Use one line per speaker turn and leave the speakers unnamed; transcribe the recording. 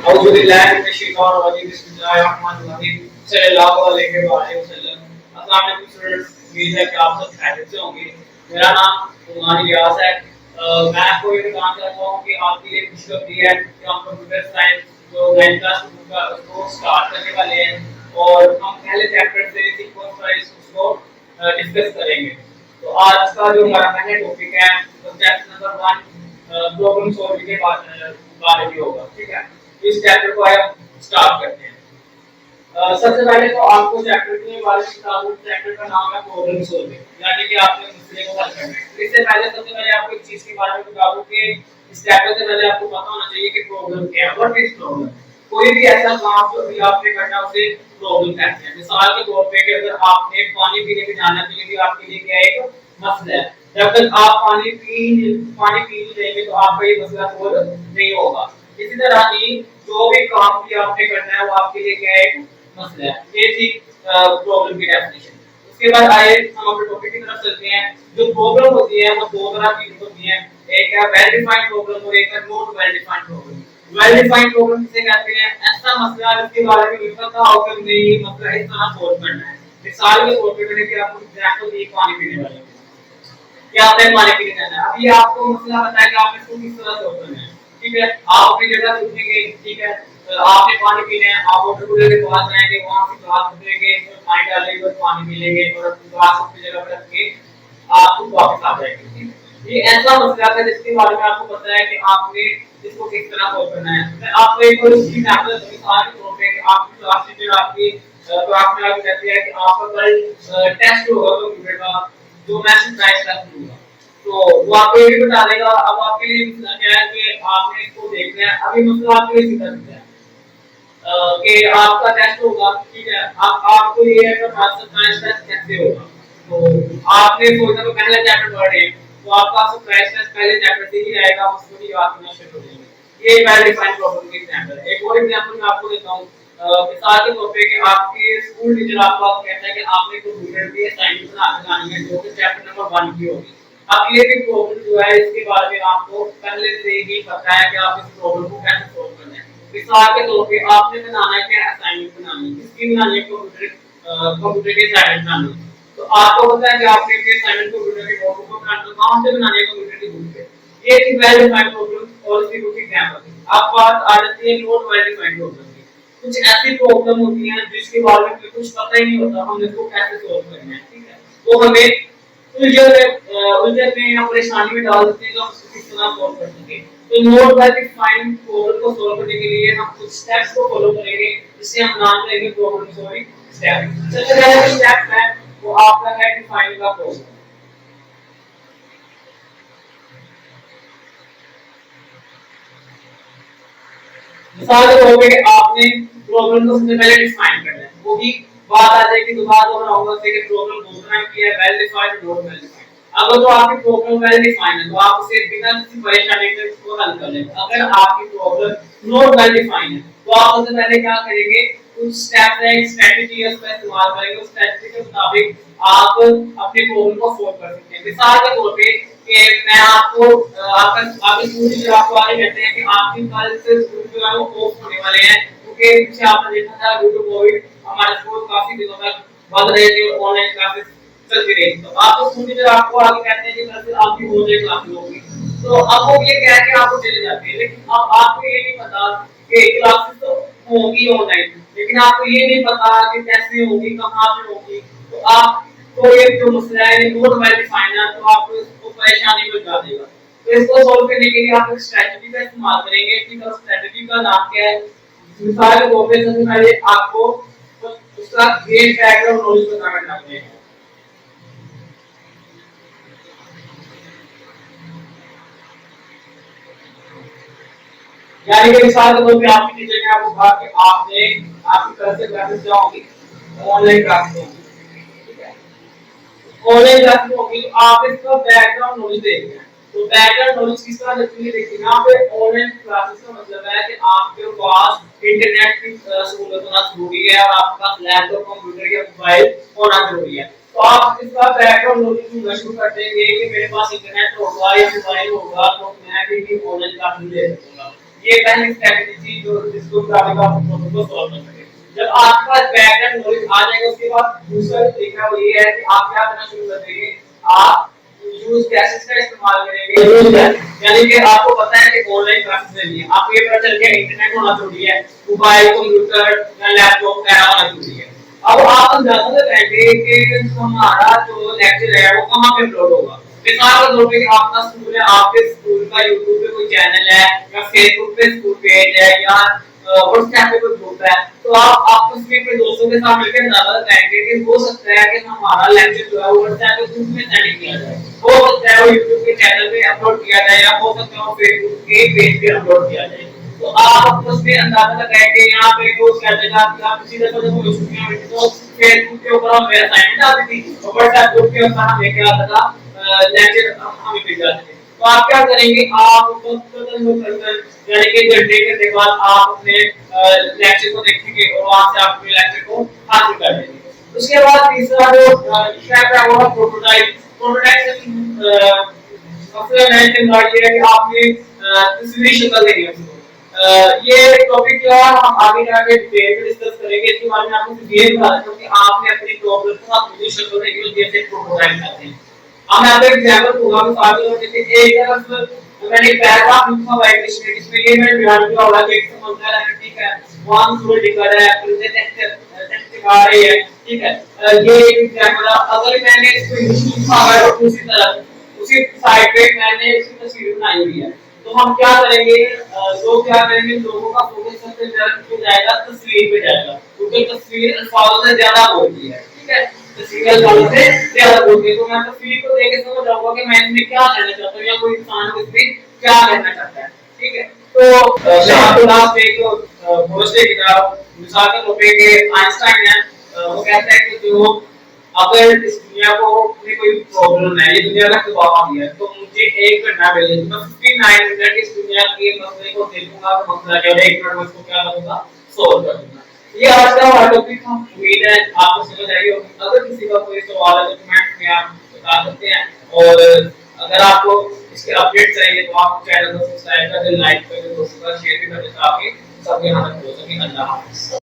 औज़ु बिल्लाहि मिनश शैतानिर रजीम बिस्मिल्लाहिर रहमानिर रहीम सल्लल्लाहु अलैहि वसल्लम। अस्सलाम वालेकुम स्टूडेंट्स, उम्मीद है कि आप सब खैरियत से होंगे। मेरा नाम उस्मान इलियास है। मैं आपको ये बताना चाहता हूँ कि आपके लिए खुशखबरी है कि हम कंप्यूटर साइंस जो 9th क्लास का उसको स्टार्ट करने वाले हैं और हम पहले चैप्टर से सीक्वेंस वाइज उसको डिस्कस करेंगे। तो आज का जो हमारा पहला टॉपिक है वो चैप्टर नंबर 1 प्रॉब्लम सॉल्विंग के बारे में होगा। ठीक है, इस चैप्टर को हम स्टार्ट करते हैं। सबसे पहले तो आपको चैप्टर के बारे में बता दूं, चैप्टर का नाम है प्रॉब्लम सॉल्विंग, यानी कि आपने मसले को हल करना है। इससे पहले सबसे पहले आपको एक चीज के बारे में बता दूं कि इस चैप्टर से पहले आपको पता होना चाहिए कि प्रॉब्लम क्या है। What is problem? कोई भी ऐसा काम जो भी आपने करना है उसे प्रॉब्लम कहते हैं। मिसाल के तौर पे कि अगर आपने पानी पीने के जाना तो ये भी आपके लिए क्या है, एक मसला है। जब तक आप पानी पी नहीं लेंगे तो आपका ये मसला सोल्व नहीं होगा। इसी तरह ही जो भी काम भी आपने करना है वो आपके लिए क्या है, मसला है। ये थी प्रॉब्लम की डेफिनेशन। उसके बाद आए हम अपने टॉपिक की तरफ चलते हैं। जो प्रॉब्लम होती है वो दो तरह की होती है, एक है वेल डिफाइंड प्रॉब्लम और एक है not well defined problem. Well defined problem किसे कहते हैं? ऐसा मसला जिसके बारे में नहीं पता हो कि मुझे ये मसला इस तरह सोल्व करना है। मिसाल के तौर पे मैंने कि आपको एग्जांपल दी पानी पीने वाले कि आपने पानी पीने जाना है। अभी आपको मसला पता है कि आपने इसको किस तरह सोल्व करना है। ठीक है, आप अपनी जगह से उठेंगे, ठीक है, आपने पानी पीना है, आप वाटर कूलर के पास जाएंगे, वहां से ग्लास उठाएंगे, इसमें पानी डालेंगे और पानी पी लेंगे और ग्लास अपनी जगह पर रख के आप खुद वापस आ जाएंगे। ये ऐसा मसला है जिसके बारे में आपको पता है कि आपने इसको किस तरह सोल्व करना है। मैं आपको एक और इसकी एग्जांपल मिसाल के तौर पे आपकी क्लास टीचर आपकी क्लास में आपको कहती है कि आपका कल टेस्ट होगा कंप्यूटर का, जो मैं सरप्राइज टेस्ट दूंगा। तो वो आपको ये भी बता देगा। अब आपके लिए मसला क्या है कि आपने इसको देखना है। अभी मसला आपके लिए सीधा सीधा है कि आपका टेस्ट होगा, ठीक है, आप आपको ये है कि आप सरप्राइज टेस्ट कैसे होगा। तो आपने सोचा तो पहले चैप्टर पढ़ रहे हैं तो आपका सरप्राइज टेस्ट पहले चैप्टर से ही आएगा, उसको ही याद करना शुरू हो जाएंगे। ये वेल डिफाइंड प्रॉब्लम की एग्जांपल है। एक और एग्जांपल मैं आपको देता हूं। मिसाल के तौर पे कि आपके स्कूल टीचर आपको कहता है कि आपने कंप्यूटर की असाइनमेंट बनानी है जो कि चैप्टर नंबर 1 की होगी। अब ये भी प्रॉब्लम जो है इसके बारे में आपको पहले से ही पता है कि आप इस प्रॉब्लम को कैसे सॉल्व करना है। मिसाल के तौर पे आपने बनाना है कि असाइनमेंट बनानी है, किसकी बनानी है, कंप्यूटर की असाइनमेंट बनानी है। तो आपको पता है कि आपने अपने असाइनमेंट कंप्यूटर की नोटबुक पर बनाना है, कहां से बनानी है, कंप्यूटर की बुक पे। ये थी वेल डिफाइंड प्रॉब्लम और इसकी कुछ एग्जांपल। अब बात आ जाती है नॉट वेल डिफाइंड प्रॉब्लम की। कुछ ऐसी प्रॉब्लम होती हैं जिसके बारे में कुछ पता ही नहीं होता, हम इसको कैसे सॉल्व करना है। ठीक है, तो हमें उलझन में या परेशानी में डाल देते हैं, तो हम इसको किस तरह सॉल्व कर सकें। तो नोट वेल डिफाइंड प्रॉब्लम को सॉल्व करने के लिए हम कुछ स्टेप्स को फॉलो करेंगे, जिसे हम नाम देंगे प्रॉब्लम सॉल्विंग स्टेप। सबसे पहला स्टेप है वो आपका है डिफाइन का प्रॉब्लम। मिसाल के तौर पे आपने प्रॉब्लम को सबसे पहले डिफाइन करना है। वो भी बात आ जाएगी दोबारा दोहराऊंगा से कि प्रॉब्लम दो तरह की है, वेल डिफाइंड और नॉट वेल डिफाइंड। अगर तो आपकी प्रॉब्लम वेल डिफाइंड है तो आप उसे बिना किसी परेशानी के उसको हल कर लेंगे। अगर आपकी प्रॉब्लम नॉट वेल डिफाइंड है तो आप सबसे पहले क्या करेंगे, कुछ स्टेप्स है, एक स्ट्रेटजी है, उसका इस्तेमाल करेंगे। उस स्ट्रेटजी के मुताबिक आप अपने प्रॉब्लम को सॉल्व कर सकते हैं। मिसाल के तौर पे कि मैं आपको आपके स्कूल टीचर आपको आगे कहते हैं कि आपके कल से स्कूल जो है वो ऑफ होने वाले हैं, क्योंकि पीछे आपने देखा था ड्यू टू कोविड हमारे स्कूल काफी दिनों तक बंद रहे थे और ऑनलाइन क्लासेस चलती रही। तो आपको स्कूल टीचर आपको आगे कहते हैं कि कल से आपकी ऑनलाइन क्लासेस होगी। तो अब वो ये कह के आपको चले जाते हैं, लेकिन अब आपको ये नहीं पता कि क्लासेस तो होंगी ऑनलाइन, लेकिन आपको ये नहीं पता कि कैसे होगी, कहां पे होगी। तो आप तो ये जो मसला है नोट वेल डिफाइंड है, तो आपको इसको परेशानी में डाल देगा। तो इसको सॉल्व करने के लिए आप एक स्ट्रेटजी का इस्तेमाल करेंगे। ठीक है, स्ट्रेटजी का नाम क्या है? मिसाल के तौर पे सबसे पहले आपको उसका बेस बैकग्राउंड नॉलेज बताना चाहते हैं। यानी कि मिसाल के तौर पे आपकी टीचर ने आपको कहा कि आपने आपकी तरफ से क्लासेस क्या होंगी, ऑनलाइन क्लासेस होंगी। ठीक है, ऑनलाइन क्लासेस होंगी तो आप इसका बैकग्राउंड नॉलेज देखना है। तो बैकग्राउंड नॉलेज किस तरह देखनी है? देखिए यहाँ पे ऑनलाइन क्लासेस का मतलब है कि आपके पास इंटरनेट की सहूलियत होना जरूरी है और आपके पास लैपटॉप, कंप्यूटर या मोबाइल होना जरूरी है। तो आप इसका बैकग्राउंड नॉलेज ढूंढना शुरू कर देंगे कि मेरे पास इंटरनेट होगा या मोबाइल होगा तो मैं भी ऑनलाइन क्लासेस ले सकूंगा। ये पहली स्ट्रेटजी थी जो जिसको आप प्रॉब्लम को सॉल्व कर सके। जब आपके पास बैकएंड नॉलेज आ जाएगा उसके बाद दूसरा तरीका वो ये है कि आप क्या करना शुरू कर देंगे, आप यूज कैसेस का इस्तेमाल करेंगे। यानी कि आपको पता है कि ऑनलाइन क्लासेस लेनी है, आपको ये पता चल गया इंटरनेट होना जरूरी है, मोबाइल कंप्यूटर या लैपटॉप वगैरह होना जरूरी है। अब आप अंदाजा लगाएंगे कि हमारा जो लेक्चर है वो कहाँ पे अपलोड होगा। मिसाल के तौर पे आपका स्कूल है, आपके स्कूल का यूट्यूब पे कोई चैनल है या फेसबुक पे स्कूल पेज है या व्हाट्सएप पे कोई ग्रुप है, तो आप आपस में अपने दोस्तों के साथ मिलकर अंदाजा लगाएंगे कि हो सकता है कि हमारा लेक्चर जो है वो व्हाट्सएप पे ग्रुप में सेंड किया जाए, हो सकता है वो यूट्यूब के चैनल पे अपलोड किया जाए या हो सकता है वो फेसबुक के पेज पे अपलोड किया जाए। तो आप उसमें अंदाजा लगाएंगे यहाँ पे वो क्या जगह कि आप किसी तरह जब छुट्टियां हुई तो फेसबुक के ऊपर हमें असाइनमेंट आती थी और व्हाट्सएप ग्रुप के ऊपर हमें क्या आता था, लेक्चर हमें मिल जाते थे। तो आप क्या करेंगे, आप यानी कि घंटे के बाद आप अपने लेक्चर को देखेंगे और वहां से आप अपने लेक्चर को हासिल कर लेंगे। उसके बाद तीसरा जो स्टेप है वो है प्रोटोटाइप। प्रोटोटाइप मतलब मैं टेक्नोलॉजी है कि आपने तस्वीरी शक्ल देनी है उसको। ये टॉपिक जो है हम आगे जाके डिटेल में डिस्कस करेंगे, इसके बारे में आपको ये बता देता हूं कि आपने अपनी प्रॉब्लम को आप तस्वीरी शक्ल देनी है जैसे प्रोटोटाइप करते हैं। हम यहाँ पे एग्जांपल दूंगा, मिसाल के तौर पे एक तरफ मैंने एक पैराग्राफ लिखा हुआ है इंग्लिश में, जिसमें ये मैंने बयान किया होगा कि एक समंदर है, ठीक है, वहां सूरज निकल रहा है, फिर टेक्स्ट दिखा रही है, ठीक है। ये एक एग्जांपल है। अगर मैंने इसको इंग्लिश में लिखा हुआ है और दूसरी तरफ उसी साइड पे मैंने इसकी तस्वीर बनाई हुई है, तो हम क्या करेंगे, लोग क्या करेंगे, लोगों का फोकस सबसे ज्यादा जाएगा तस्वीर पे जाएगा, क्योंकि तस्वीर अल्फाजों से ज्यादा बोलती है, ठीक है, तस्वीर अल्फाजों से ज्यादा बोलती है। तो मैं तस्वीर को देख के समझ जाऊंगा कि मैं इसमें क्या कहना चाहता हूँ या कोई इंसान इसमें क्या कहना चाहता है, ठीक है। तो मैं आपको लास्ट एक पोस्ट की किताब मिसाल के तौर पे आइंस्टाइन है, वो कहता है कि जो अगर इस दुनिया को में कोई प्रॉब्लम है, ये दुनिया का तबाह है, तो मुझे 1 घंटा मिले तो मैं 59 मिनट इस दुनिया के मसले को देखूंगा, तो मसला क्या है 1 मिनट में इसको क्या करूंगा, सॉल्व कर दूंगा। ये आज का हमारा टॉपिक था, उम्मीद है आपको समझ आई होगी। अगर किसी का कोई सवाल है तो कमेंट में आप बता सकते हैं, और अगर आपको इसके अपडेट चाहिए तो आप चैनल को सब्सक्राइब कर दें, लाइक कर दें, दोस्तों के साथ शेयर भी कर दें ताकि सबके यहाँ तक पहुंच सके। अल्लाह हाफ़िज़।